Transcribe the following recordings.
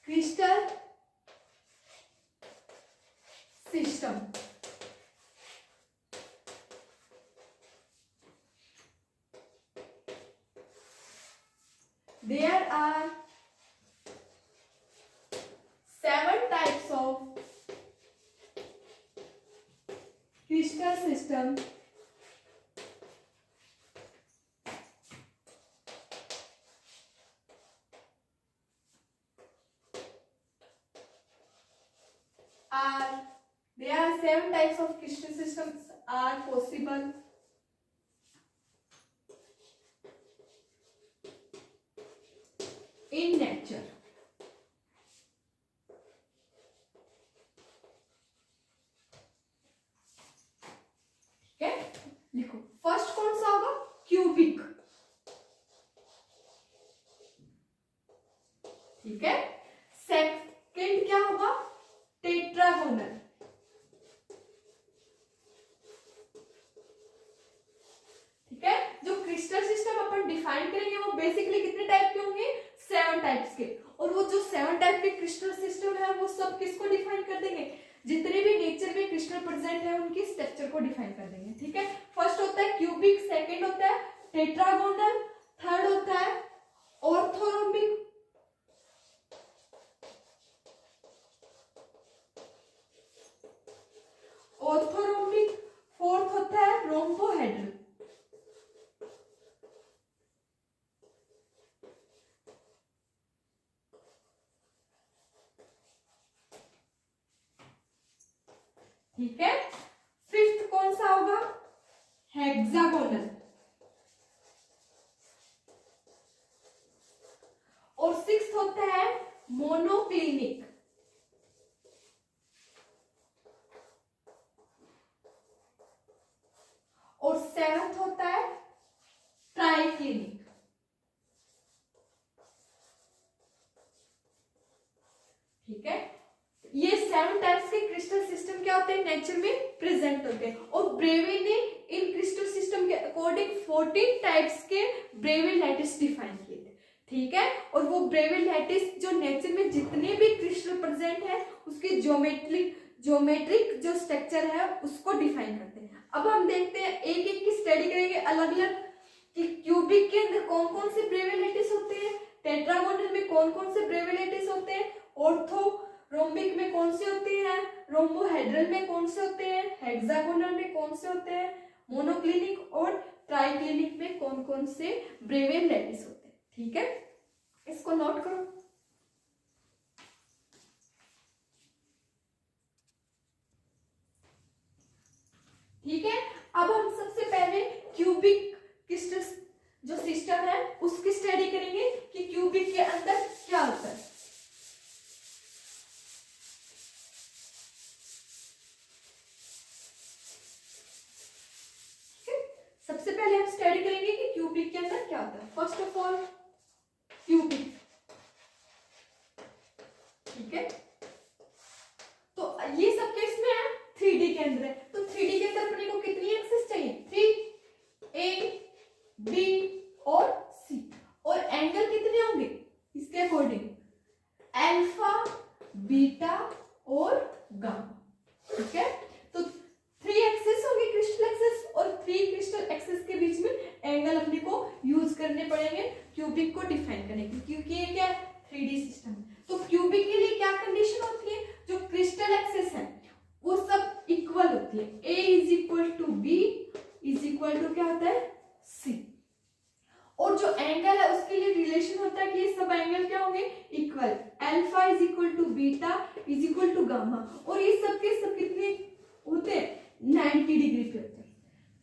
Crystal system. There are 7 types of crystal system. There are 7 types of crystal systems are possible. In nature. ठीक है, लिखो। First कौन सा होगा? Cubic. ठीक है। सेकंड क्या होगा? टेट्रागोनल। ठीक है। जो क्रिस्टल सिस्टम अपन डिफाइन करेंगे वो बेसिकली कितने टाइप के होंगे? 7 टाइप्स के। और वो जो 7 टाइप के क्रिस्टल सिस्टम है वो सब किसको डिफाइन कर देंगे? जितने भी नेचर में क्रिस्टल प्रेजेंट है उनकी स्ट्रक्चर को डिफाइन कर देंगे। ठीक है। फर्स्ट होता है क्यूबिक, सेकंड होता है टेट्रागोनल, थर्ड होता है ऑर्थोरोम्बिक, फोर्थ होता है रोम्बोहेड्रल। ठीक है। फिफ्थ कौन सा होगा? हेक्सागोनल। और सिक्स्थ होता है मोनोक्लिनिक। और सेवंथ होता है ट्राइक्लिनिक। ठीक है। ये 7 टाइप्स के क्रिस्टल सिस्टम क्या होते हैं? नेचर में प्रेजेंट होते हैं। और ब्रेवे ने इन क्रिस्टल सिस्टम के अकॉर्डिंग 14 टाइप्स के ब्रेवे लैटिस डिफाइन किए थे। ठीक है। और वो ब्रेवे लैटिस जो नेचर में जितने भी क्रिस्टल प्रेजेंट है उसके ज्योमेट्रिक जो स्ट्रक्चर है उसको डिफाइन करते हैं। अब हम देखते हैं एक एक की स्टडी करेंगे अलग अलग कि क्यूबिक के अंदर कौन कौन से ब्रेवे लैटिस होते हैं, टेट्रागोनल में कौन कौन से ब्रेवे लैटिस होते हैं, ऑर्थोरोम्बिक में कौन से होते हैं, रोम्बोहेड्रल में कौन से होते हैं, हेक्सागोनल में कौन से होते हैं, मोनोक्लिनिक और ट्राइक्लिनिक में कौन कौन से ब्रेवे लैटिस होते हैं। ठीक है। इसको नोट करो। ठीक है। अब हम सबसे पहले क्यूबिक क्रिस्टल जो सिस्टम है उसकी स्टडी करेंगे कि क्यूबिक के अंदर क्या होता है। सबसे पहले हम स्टडी करेंगे कि क्यूबिक के अंदर क्या होता है। First of all cubic. ठीक है। तो ये सब केस में है 3D के अंदर है। तो 3D के अंदर अपने को कितनी एक्सिस चाहिए? 3 A B और C। और एंगल कितने होंगे इसके अकॉर्डिंग? अल्फा, बीटा और गामा। ठीक है। तो 3 एक्सिस होंगे क्रिस्टल एक्सिस और 3 क्रिस्टल एक्सिस के बीच में एंगल अपने को यूज करने पड़ेंगे क्यूबिक को डिफाइन करने के, क्योंकि ये क्या है? 3D सिस्टम है। तो क्यूबिक के लिए क्या कंडीशन होती है? जो क्रिस्टल एक्सिस है वो सब इक्वल होती है। A is equal to B is equal to क्या होता है? C। और जो एंगल है उसके लिए रिलेशन होता है कि ये सब एंगल क्या होंगे? Equal. Alpha is equal to beta is equal to gamma. और ये सब के सब कितने होते हैं? 90 डिग्री पे होते हैं।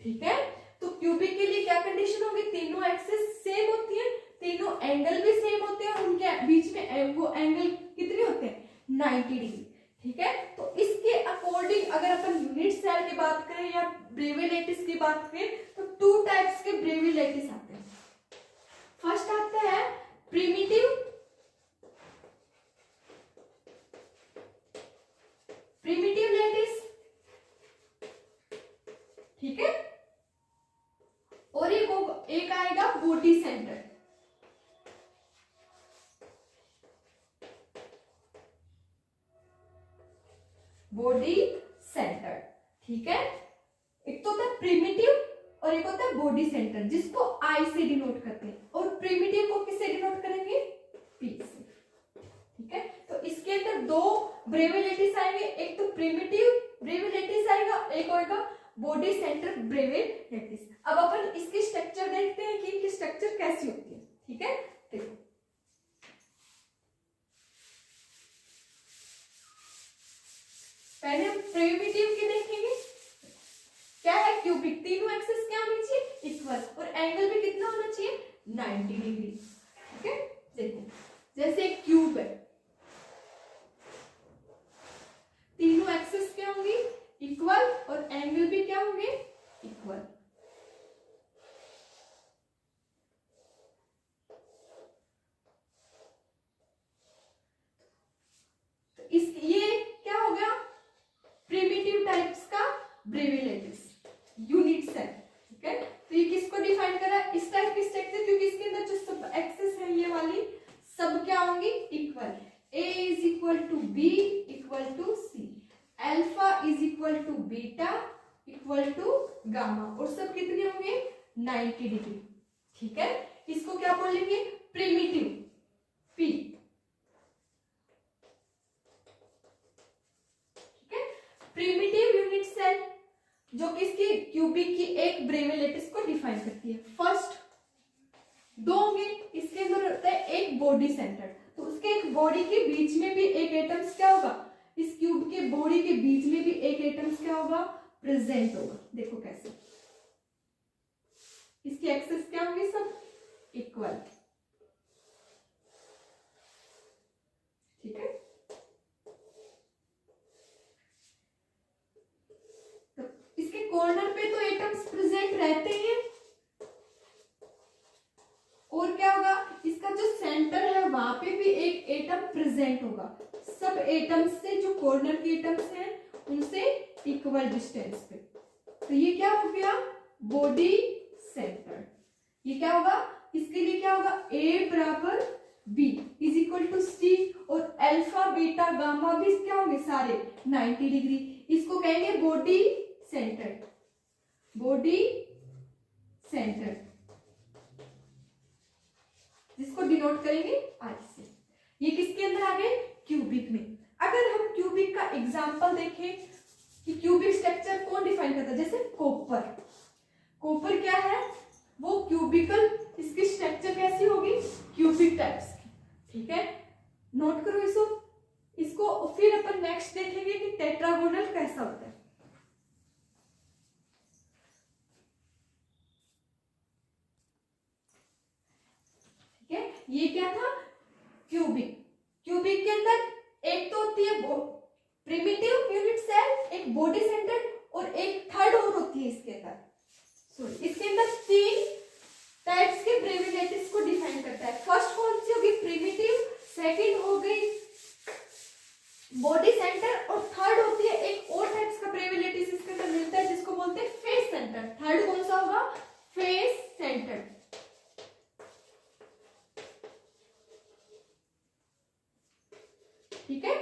ठीक है। तो क्यूबिक के लिए क्या कंडीशन होगी? तीनों एक्सिस सेम होती है, तीनों एंगल भी सेम होते हैं और उनके बीच में वो एंगल कितने होते हैं? 90 डिग्री। ठीक है। तो इसके अकॉर्डिंग अगर अपन यूनिट सेल की बात करें या ब्रेवे लैटिस की बात करें तो 2 टाइप्स के ब्रेवे लैटिस आते हैं। फर्स्ट आता है प्रिमिटिव लैटिस। ठीक है। और एक आएगा बॉडी सेंटर। बॉडी सेंटर, ठीक है। एक तो होता है प्रिमिटिव और एक होता है बॉडी सेंटर, जिसको आई से डिनोट करते हैं, और प्रिमिटिव को किससे डिनोट करेंगे, पी से, ठीक है। तो इसके अंदर दो ब्रेविलेटिस आएंगे, एक तो प्रिमिटिव ब्रेविलेटिस आएगा, एक होगा बॉडी सेंटर ब्रेविलेटिस। अब अपन इसकी स्ट्रक्चर देखते हैं कि इनकी स्ट्रक्चर कैसी होती है, ठीक है। देखो पहले हम प्रिमिटिव की देखेंगे, क्या है, क्यूबिक, तीनों एक्सिस क्या होनी चाहिए, इक्वल, और एंगल भी कितना होना चाहिए, 90 डिग्री, ठीक है। देखो जैसे एक क्यूब है, तीनों एक्सिस क्या होंगी, इक्वल, और एंगल भी क्या होंगे, इक्वल। तो इस ये क्या हो गया, प्रिमिटिव टाइप्स का ब्रेविलेटिस यूनिट सेल, ठीक है। तो ये किसको डिफाइन करा, इस टाइप की स्ट्रक्चर, क्योंकि इसके अंदर जो सब एक्सिस है ये वाली सब क्या होंगी, equal. A is equal to B equal to C, alpha is equal to beta equal to gamma, और सब कितने होंगे, 90 डिग्री, ठीक है। इसको क्या बोलेंगे, प्रिमिटिव, पी, ठीक है। प्रिमिटिव यूनिट सेल जो किसकी, क्यूबिक की एक ब्रेविलेटिस को डिफाइन करती है। फर्स्ट दो होंगे, इसके अंदर होता है एक बॉडी सेंटर, तो उसके एक बॉडी के बीच में भी एक एटम्स क्या होगा, इस क्यूब के बॉडी के बीच में भी एक एटम्स क्या होगा, प्रेजेंट होगा। देखो कैसे, इसकी एक्सेस क्या होंगी, सब इक्वल, ठीक है। तो इसके कॉर्नर पे तो एटम्स प्रेजेंट रहते हैं, और क्या होगा, इसका जो सेंटर है वहां पे भी एक एटम प्रेजेंट होगा, सब एटम्स से, जो कॉर्नर के एटम्स हैं उनसे इक्वल डिस्टेंस पे। तो ये क्या हो गया, बॉडी सेंटर। ये क्या होगा, इसके लिए क्या होगा, A बराबर B is equal to C, और अल्फा बीटा गामा भी क्या होंगे, सारे 90 डिग्री। इसको कहेंगे बॉडी सेंटर, बॉडी सेंटर, जिसको डिनोट करेंगे आई से। ये किसके अंदर आ गए, क्यूबिक में। अगर हम क्यूबिक का एग्जांपल देखें कि क्यूबिक स्ट्रक्चर कौन डिफाइन करता है, जैसे कॉपर, कॉपर क्या है, वो क्यूबिकल, इसकी स्ट्रक्चर कैसी होगी, क्यूबिक टाइप्स की, ठीक है। नोट करो इसको फिर अपन नेक्स्ट देखेंगे कि टेट्रागोनल कैसा होता है। ये क्या था, क्यूबिक। क्यूबिक के अंदर एक तो होती है प्रिमिटिव यूनिट सेल, एक बॉडी सेंटर, और एक थर्ड और होती है इसके अंदर, सॉरी इसके अंदर तीन टाइप्स के ब्रेविलेटिस को डिफाइन करता है। फर्स्ट कौन सी होगी, प्रिमिटिव, सेकंड हो गई बॉडी सेंटर, और थर्ड होती है एक और टाइप्स का ब्रेविलेटिस इसके अंदर मिलता है, जिसको बोलते हैं फेस सेंटर। थर्ड कौन सा होगा, फेस सेंटर, ठीक है।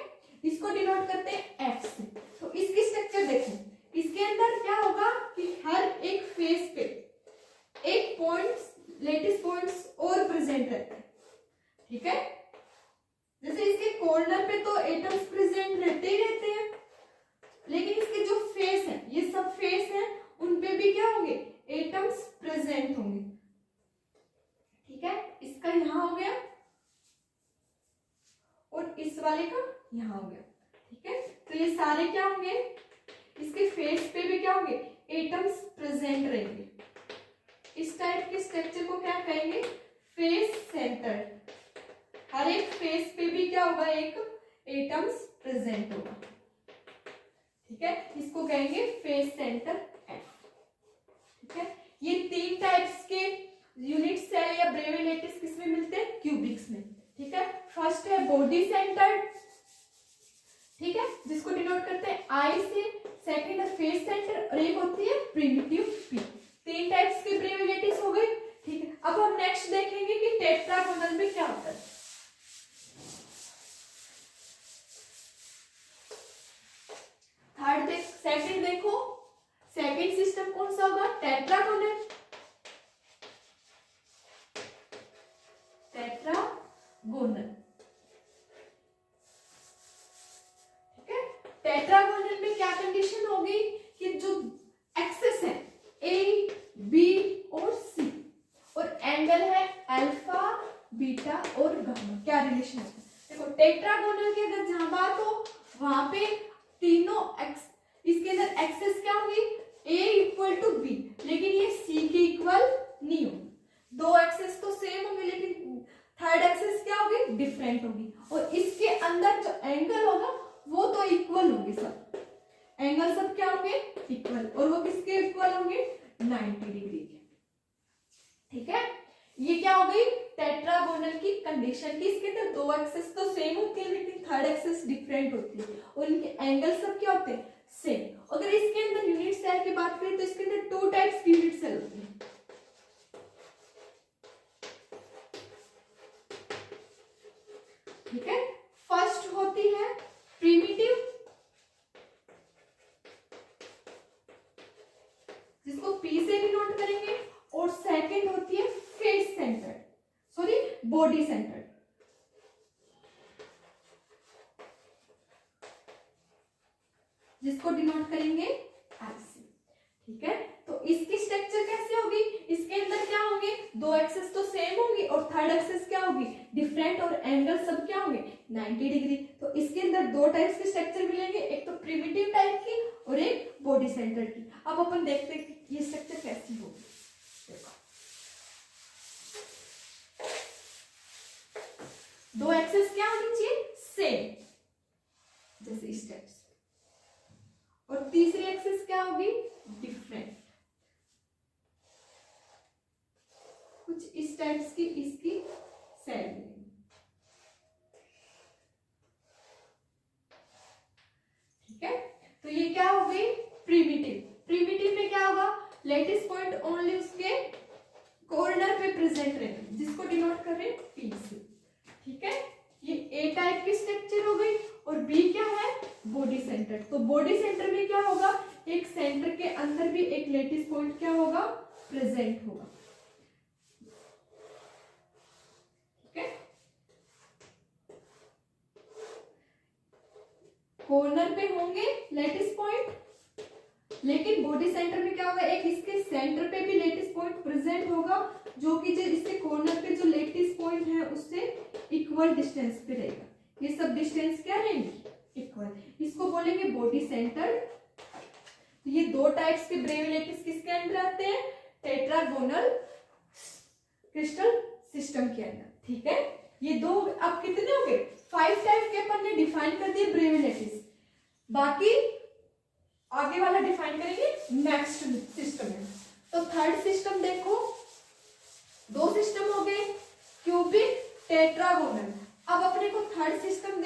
इसको डिनोट करते हैं एफ से। तो इसकी स्ट्रक्चर देखो, इसके अंदर क्या होगा कि हर एक फेस पे एक पॉइंट्स, लेटिस पॉइंट्स और प्रेजेंट रहते हैं, ठीक है। जैसे इसके कॉर्नर पे तो एटम्स प्रेजेंट रहते ही रहते हैं, लेकिन इसके जो फेस है, ये सब फेस है, उन पे भी क्या होंगे, एटम्स प्रेजेंट होंगे, ठीक है। इसका यहां हो गया और इस वाले का यहां हो गया, ठीक है। तो ये सारे क्या होंगे, इसके फेस पे भी क्या होंगे, एटम्स प्रेजेंट रहेंगे। इस टाइप के स्ट्रक्चर को क्या कहेंगे, फेस सेंटर। हर एक फेस पे भी क्या होगा, एक एटम्स प्रेजेंट होगा, ठीक है। इसको कहेंगे फेस सेंटर एफ, ठीक है। ये तीन टाइप्स के यूनिट सेल या ब्रेविलेटिस किसमें मिलते हैं, क्यूबिक्स में, ठीक है। फर्स्ट है बॉडी सेंटर, ठीक है, जिसको डिनोट करते हैं आई से। सेकंड है फेस सेंटर, और एक होती है प्रिमिटिव पी। तीन टाइप्स के ब्रेविलेटिस हो गए, ठीक है। अब हम नेक्स्ट देखेंगे कि टेट्रागोनल में क्या होता है। तो टेट्रागोनल की अगर जहां बात हो वहां पे तीनों एक्स, इसके अंदर एक्सेस क्या होगी, A इक्वल टू बी, लेकिन ये C के इक्वल नहीं होगी। दो एक्सेस तो सेम होंगे लेकिन थर्ड एक्सेस क्या होगी, डिफरेंट होगी। और इसके अंदर जो एंगल होगा वो तो इक्वल होंगे, सब एंगल सब क्या होंगे, इक्वल। और वो किसके इक्वल होंगे, 90 डिग्री के। ठीक है, ये क्या हो गई टेट्रागोनल की कंडीशन की, इसके अंदर दो एक्सेस तो सेम होती है लेकिन थर्ड एक्सेस डिफरेंट होती है और इनके एंगल सब क्या होते हैं, सेम। अगर इसके अंदर यूनिट सेल की बात करें तो इसके अंदर टू टाइप्स की यूनिट सेल होती है। ठीक है, फर्स्ट होती है प्रिमिटिव, जिसको पी से भी नोट करेंगे, और सेकंड होती है face centred, sorry body centred. जिसको डिनोट करेंगे आईसी। ठीक है, तो इसकी स्ट्रक्चर कैसे होगी, इसके अंदर क्या होंगे, दो एक्सेस तो सेम होंगी और थर्ड एक्सेस क्या होगी, डिफरेंट, और एंगल सब क्या होंगे, 90 डिग्री। तो इसके अंदर दो टाइप्स के स्ट्रक्चर मिलेंगे, एक तो प्रिमिटिव टाइप की और एक बॉडी सेंटर की। अब अपन देखते हैं कि ये स्ट्रक्चर कैसी होगी। दो एक्सेस क्या होनी चाहिए, सेम, जैसे इस टाइप से, और तीसरी एक्सेस क्या होगी, डिफरेंट, कुछ इस टाइप्स की इसकी सेल मिलेंगी। ठीक है, तो ये क्या हो गई प्रिमिटिव। प्रिमिटिव में क्या होगा, लेटिस पॉइंट ओनली उसके कॉर्नर पे प्रेजेंट रहेंगे, जिसको डिनोट कर रहे हैं पी से। ठीक है, ये ए टाइप की स्ट्रक्चर हो गई, और बी क्या है, बॉडी सेंटर। तो बॉडी सेंटर में क्या होगा, एक सेंटर के अंदर भी एक लेटिस पॉइंट क्या होगा, प्रेजेंट होगा। ठीक है, कॉर्नर पे होंगे लेटिस पॉइंट, लेकिन बॉडी सेंटर में क्या होगा, एक इसके सेंटर पे भी लेटिस पॉइंट प्रेजेंट होगा, जो कि जो इसके कॉर्नर पे जो लेटिस पॉइंट है उससे इक्वल डिस्टेंस पे रहेगा। ये सब डिस्टेंस क्या रहेंगी, इक्वल। इसको बोलेंगे बॉडी सेंटर। तो ये दो टाइप्स के ब्रेविलेटिस किसके अंदर आते हैं, टेट्रागोनल क्रिस्टल सिस्टम के अंदर। ठीक है, ये दो अब कितने हो गए, 5 टाइप के अपन ने डिफाइन कर दिए ब्रेविलेटिस। बाकी आगे वाला डिफाइन करेंगे नेक्स्ट सिस्टम में। तो थर्ड सिस्टम देखो, दो सिस्टम हो गए, क्यूबिक, टेट्रागोनल। अब अपने को थर्ड सिस्टम